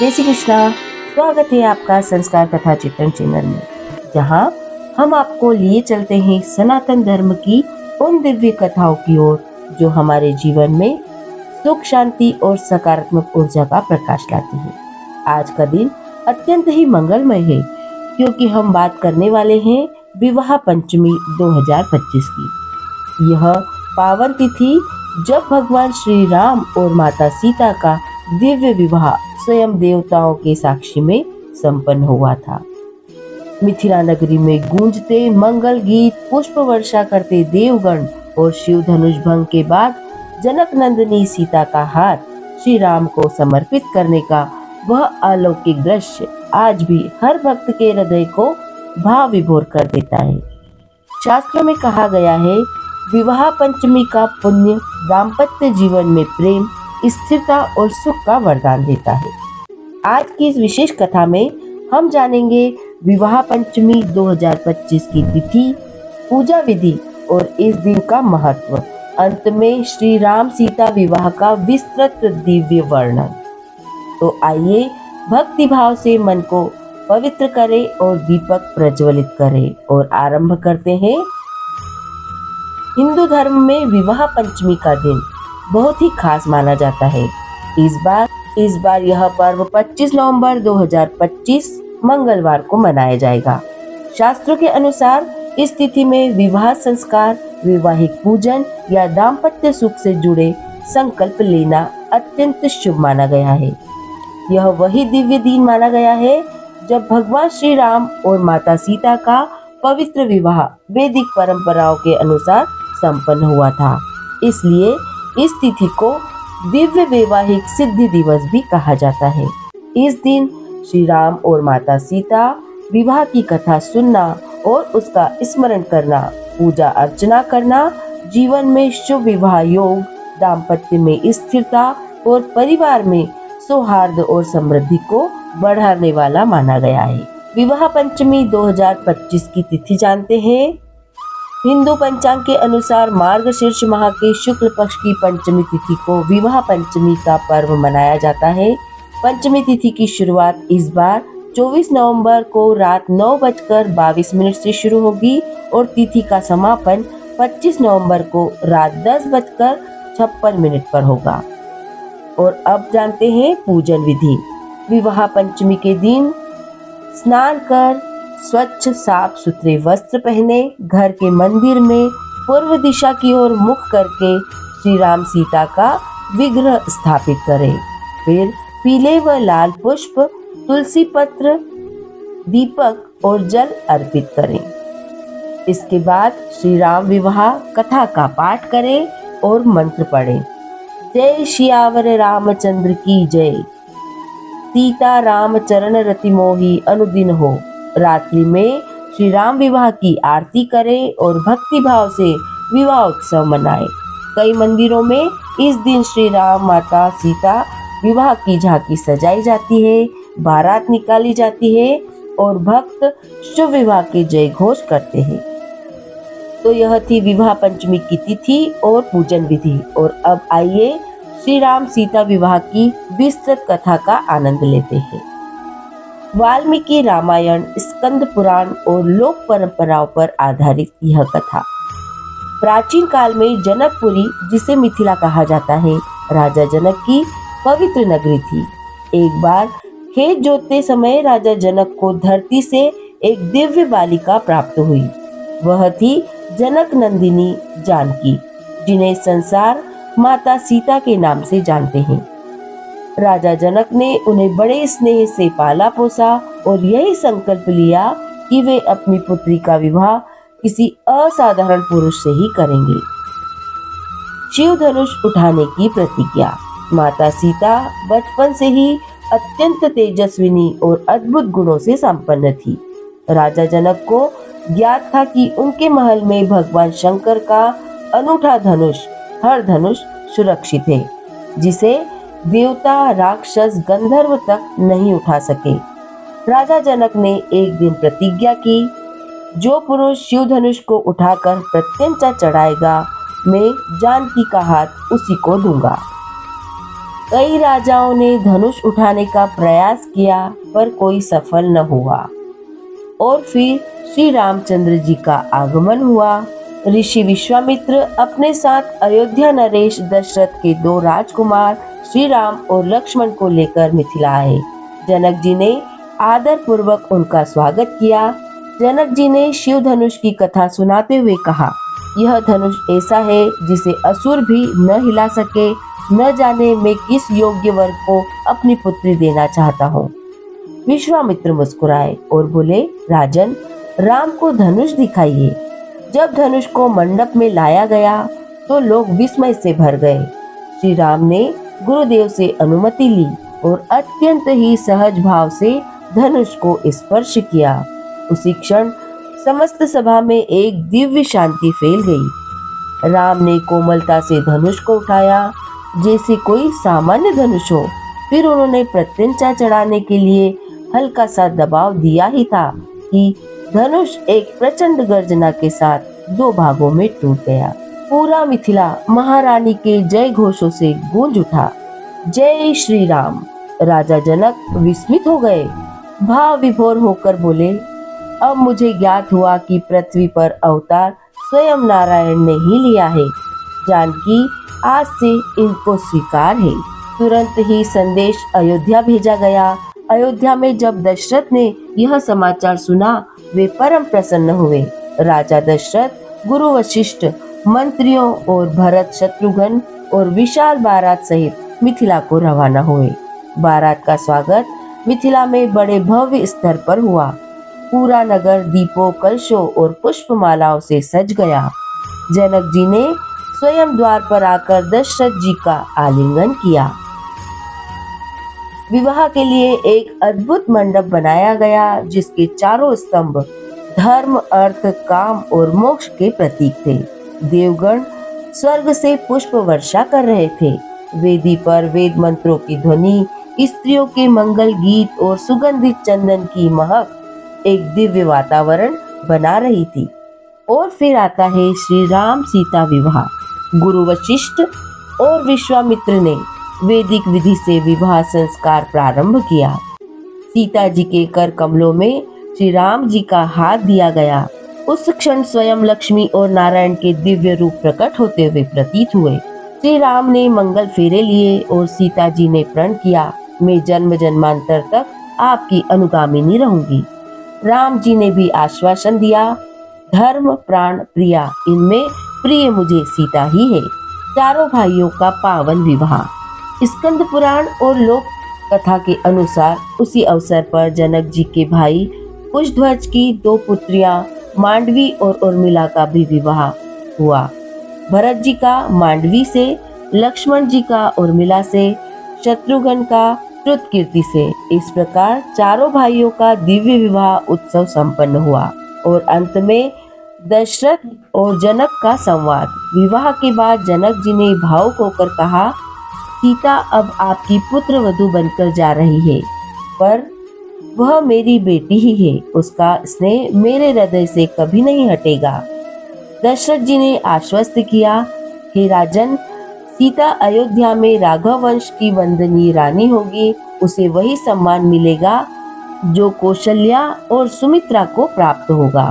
जय श्री कृष्णा। स्वागत है आपका संस्कार कथा चित्रण चैनल में, जहां हम आपको लिए चलते हैं सनातन धर्म की उन दिव्य कथाओं की ओर जो हमारे जीवन में सुख, शांति और सकारात्मक ऊर्जा का प्रकाश लाती है। आज का दिन अत्यंत ही मंगलमय है, क्योंकि हम बात करने वाले हैं विवाह पंचमी 2025 की। यह पावन तिथि जब भगवान श्री राम और माता सीता का दिव्य विवाह स्वयं देवताओं के साक्षी में संपन्न हुआ था। मिथिला नगरी में गूंजते मंगल गीत, पुष्प वर्षा करते देवगण और शिव धनुष भंग के बाद जनक नंदिनी सीता का हाथ श्री राम को समर्पित करने का वह अलौकिक दृश्य आज भी हर भक्त के हृदय को भाव विभोर कर देता है। शास्त्रों में कहा गया है, विवाह पंचमी का पुण्य दाम्पत्य जीवन में प्रेम, स्थिरता और सुख का वरदान देता है। आज की इस विशेष कथा में हम जानेंगे विवाह पंचमी 2025 की तिथि, पूजा विधि और इस दिन का महत्व। अंत में श्री राम सीता विवाह का विस्तृत दिव्य वर्णन। तो आइए भक्ति भाव से मन को पवित्र करें और दीपक प्रज्वलित करें और आरंभ करते हैं। हिंदू धर्म में विवाह पंचमी का दिन बहुत ही खास माना जाता है। इस बार यह पर्व 25 नवंबर 2025 मंगलवार को मनाया जाएगा। शास्त्रों के अनुसार इस तिथि में विवाह संस्कार, वैवाहिक पूजन या दाम्पत्य सुख से जुड़े संकल्प लेना अत्यंत शुभ माना गया है। यह वही दिव्य दिन माना गया है जब भगवान श्री राम और माता सीता का पवित्र विवाह वैदिक परंपराओं के अनुसार संपन्न हुआ था। इसलिए इस तिथि को दिव्य वैवाहिक सिद्धि दिवस भी कहा जाता है। इस दिन श्री राम और माता सीता विवाह की कथा सुनना और उसका स्मरण करना, पूजा अर्चना करना जीवन में शुभ विवाह योग, दाम्पत्य में स्थिरता और परिवार में सौहार्द और समृद्धि को बढ़ाने वाला माना गया है। विवाह पंचमी 2025 की तिथि जानते हैं। हिंदू पंचांग के अनुसार मार्गशीर्ष माह के शुक्ल पक्ष की पंचमी तिथि को विवाह पंचमी का पर्व मनाया जाता है। पंचमी तिथि की शुरुआत इस बार 24 नवंबर को रात 9:22 से शुरू होगी और तिथि का समापन 25 नवंबर को रात 10:56 पर होगा। और अब जानते हैं पूजन विधि। विवाह पंचमी के दिन स्नान कर स्वच्छ साफ सुथरे वस्त्र पहने घर के मंदिर में पूर्व दिशा की ओर मुख करके श्री राम सीता का विग्रह स्थापित करें। फिर पीले व लाल पुष्प, तुलसी पत्र, दीपक और जल अर्पित करें। इसके बाद श्री राम विवाह कथा का पाठ करें और मंत्र पढ़ें। जय सियावर रामचंद्र की जय, सीता राम चरण रति मोहि अनुदिन हो। रात्रि में श्री राम विवाह की आरती करें और भक्ति भाव से विवाह उत्सव मनाएं। कई मंदिरों में इस दिन श्री राम माता सीता विवाह की झांकी सजाई जाती है, बारात निकाली जाती है और भक्त शुभ विवाह के जय घोष करते हैं। तो यह थी विवाह पंचमी की तिथि और पूजन विधि। और अब आइए श्री राम सीता विवाह की विस्तृत कथा का आनंद लेते हैं। वाल्मीकि रामायण, स्कंद पुराण और लोक परंपराओं पर आधारित यह कथा प्राचीन काल में जनकपुरी, जिसे मिथिला कहा जाता है, राजा जनक की पवित्र नगरी थी। एक बार खेत जोतते समय राजा जनक को धरती से एक दिव्य बालिका प्राप्त हुई। वह थी जनक नंदिनी जानकी, जिन्हें संसार माता सीता के नाम से जानते हैं। राजा जनक ने उन्हें बड़े स्नेह से पाला पोसा और यही संकल्प लिया कि वे अपनी पुत्री का विवाह किसी असाधारण पुरुष से ही करेंगे। शिव धनुष उठाने की प्रतिज्ञा। माता सीता बचपन से ही अत्यंत तेजस्विनी और अद्भुत गुणों से संपन्न थी। राजा जनक को ज्ञात था कि उनके महल में भगवान शंकर का अनूठा धनुष, हर धनुष सुरक्षित है, जिसे देवता, राक्षस, गंधर्व तक नहीं उठा सके। राजा जनक ने एक दिन प्रतिज्ञा की, जो पुरुष शिव धनुष को उठाकर प्रत्यंचा चढ़ाएगा, मैं जानकी का हाथ उसी को दूंगा। कई राजाओं ने धनुष उठाने का प्रयास किया पर कोई सफल न हुआ। और फिर श्री रामचंद्र जी का आगमन हुआ। ऋषि विश्वामित्र अपने साथ अयोध्या नरेश दशरथ के 2 राजकुमार श्री राम और लक्ष्मण को लेकर मिथिला आए। जनक जी ने आदर पूर्वक उनका स्वागत किया। जनक जी ने शिव धनुष की कथा सुनाते हुए कहा, यह धनुष ऐसा है जिसे असुर भी न हिला सके। न जाने मैं किस योग्य वर्ग को अपनी पुत्री देना चाहता हूँ। विश्वामित्र मुस्कुराए और बोले, राजन, राम को धनुष दिखाइए। जब धनुष को मंडप में लाया गया तो लोग विस्मय से भर गए। श्री राम ने गुरुदेव से अनुमति ली और अत्यंत ही सहज भाव से धनुष को स्पर्श किया। उसी क्षण समस्त सभा में एक दिव्य शांति फैल गई। राम ने कोमलता से धनुष को उठाया जैसे कोई सामान्य धनुष हो। फिर उन्होंने प्रत्यंचा चढ़ाने के लिए हल्का सा दबाव दिया ही था कि धनुष एक प्रचंड गर्जना के साथ 2 भागों में टूट गया। पूरा मिथिला महारानी के जय घोषों से गूंज उठा। जय श्री राम। राजा जनक विस्मित हो गए, भाव विभोर होकर बोले, अब मुझे ज्ञात हुआ कि पृथ्वी पर अवतार स्वयं नारायण ने ही लिया है। जानकी आज से इनको स्वीकार है। तुरंत ही संदेश अयोध्या भेजा गया। अयोध्या में जब दशरथ ने यह समाचार सुना, वे परम प्रसन्न हुए। राजा दशरथ गुरु वशिष्ठ, मंत्रियों और भरत शत्रुघ्न और विशाल बारात सहित मिथिला को रवाना हुए। बारात का स्वागत मिथिला में बड़े भव्य स्तर पर हुआ। पूरा नगर दीपों, कलशों और पुष्पमालाओं से सज गया। जनक जी ने स्वयं द्वार पर आकर दशरथ जी का आलिंगन किया। विवाह के लिए एक अद्भुत मंडप बनाया गया जिसके चारों स्तंभ धर्म, अर्थ, काम और मोक्ष के प्रतीक थे। देवगण स्वर्ग से पुष्प वर्षा कर रहे थे। वेदी पर वेद मंत्रों की ध्वनि, स्त्रियों के मंगल गीत और सुगंधित चंदन की महक एक दिव्य वातावरण बना रही थी। और फिर आता है श्री राम सीता विवाह। गुरु वशिष्ठ और विश्वामित्र ने वैदिक विधि से विवाह संस्कार प्रारंभ किया। सीता जी के कर कमलों में श्री राम जी का हाथ दिया गया। उस क्षण स्वयं लक्ष्मी और नारायण के दिव्य रूप प्रकट होते हुए प्रतीत हुए। श्री राम ने मंगल फेरे लिए और सीता जी ने प्रण किया, मैं जन्म जन्मांतर तक आपकी अनुगामिनी रहूंगी। राम जी ने भी आश्वासन दिया, धर्म प्राण प्रिया, इनमें प्रिय मुझे सीता ही है। चारों भाइयों का पावन विवाह। स्कंद पुराण और लोक कथा के अनुसार उसी अवसर पर जनक जी के भाई कुशध्वज की 2 पुत्रियां मांडवी और उर्मिला का भी विवाह हुआ। भरत जी का मांडवी से, लक्ष्मण जी का उर्मिला से, शत्रुघ्न का श्रुतकीर्ति से। इस प्रकार चारों भाइयों का दिव्य विवाह उत्सव संपन्न हुआ। और अंत में दशरथ और जनक का संवाद। विवाह के बाद जनक जी ने भावुक होकर कहा, सीता अब आपकी पुत्र वधू बनकर जा रही है, पर वह मेरी बेटी ही है। उसका स्नेह मेरे हृदय से कभी नहीं हटेगा। दशरथ जी ने आश्वस्त किया, हे राजन, सीता अयोध्या में राघव वंश की वंदनीय रानी होगी। उसे वही सम्मान मिलेगा जो कौशल्या और सुमित्रा को प्राप्त होगा।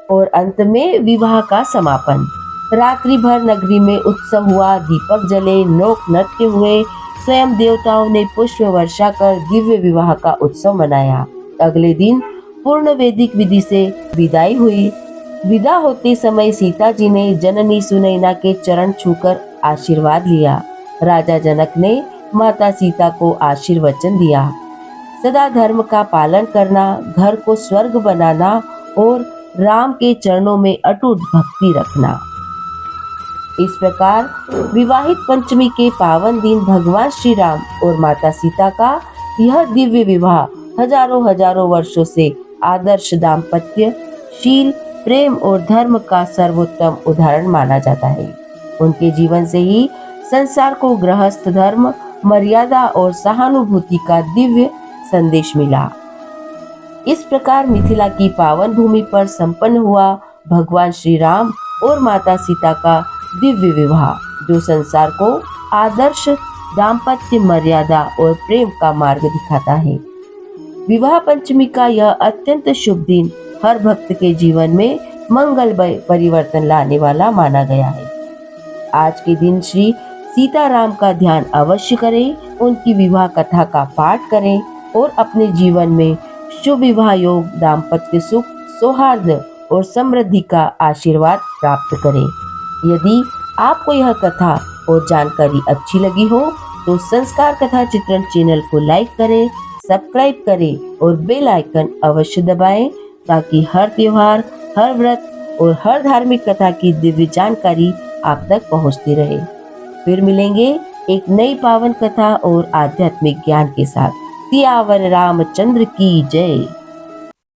और अंत में विवाह का समापन। रात्रि भर नगरी में उत्सव हुआ, दीपक जले, लोक नृत्य हुए, स्वयं देवताओं ने पुष्प वर्षा कर दिव्य विवाह का उत्सव मनाया। अगले दिन पूर्ण वैदिक विधि से विदाई हुई। विदा होते समय सीता जी ने जननी सुनैना के चरण छूकर आशीर्वाद लिया। राजा जनक ने माता सीता को आशीर्वचन दिया, सदा धर्म का पालन करना, घर को स्वर्ग बनाना और राम के चरणों में अटूट भक्ति रखना। इस प्रकार विवाहित पंचमी के पावन दिन भगवान श्री राम और माता सीता का यह दिव्य विवाह हजारों वर्षों से आदर्श दाम्पत्य, शील, प्रेम और धर्म का सर्वोत्तम उदाहरण माना जाता है। उनके जीवन से ही संसार को गृहस्थ धर्म, मर्यादा और सहानुभूति का दिव्य संदेश मिला। इस प्रकार मिथिला की पावन भूमि पर संपन्न हुआ भगवान श्री राम और माता सीता का दिव्य विवाह, जो संसार को आदर्श दाम्पत्य मर्यादा और प्रेम का मार्ग दिखाता है। विवाह पंचमी का यह अत्यंत शुभ दिन हर भक्त के जीवन में मंगलमय परिवर्तन लाने वाला माना गया है। आज के दिन श्री सीताराम का ध्यान अवश्य करें, उनकी विवाह कथा का पाठ करें और अपने जीवन में शुभ विवाह योग, दाम्पत्य सुख, सौहार्द और समृद्धि का आशीर्वाद प्राप्त करें। यदि आपको यह कथा और जानकारी अच्छी लगी हो तो संस्कार कथा चित्रण चैनल को लाइक करें, सब्सक्राइब करें और बेल आइकन अवश्य दबाएं ताकि हर त्योहार, हर व्रत और हर धार्मिक कथा की दिव्य जानकारी आप तक पहुंचती रहे। फिर मिलेंगे एक नई पावन कथा और आध्यात्मिक ज्ञान के साथ। सियावर रामचंद्र की जय।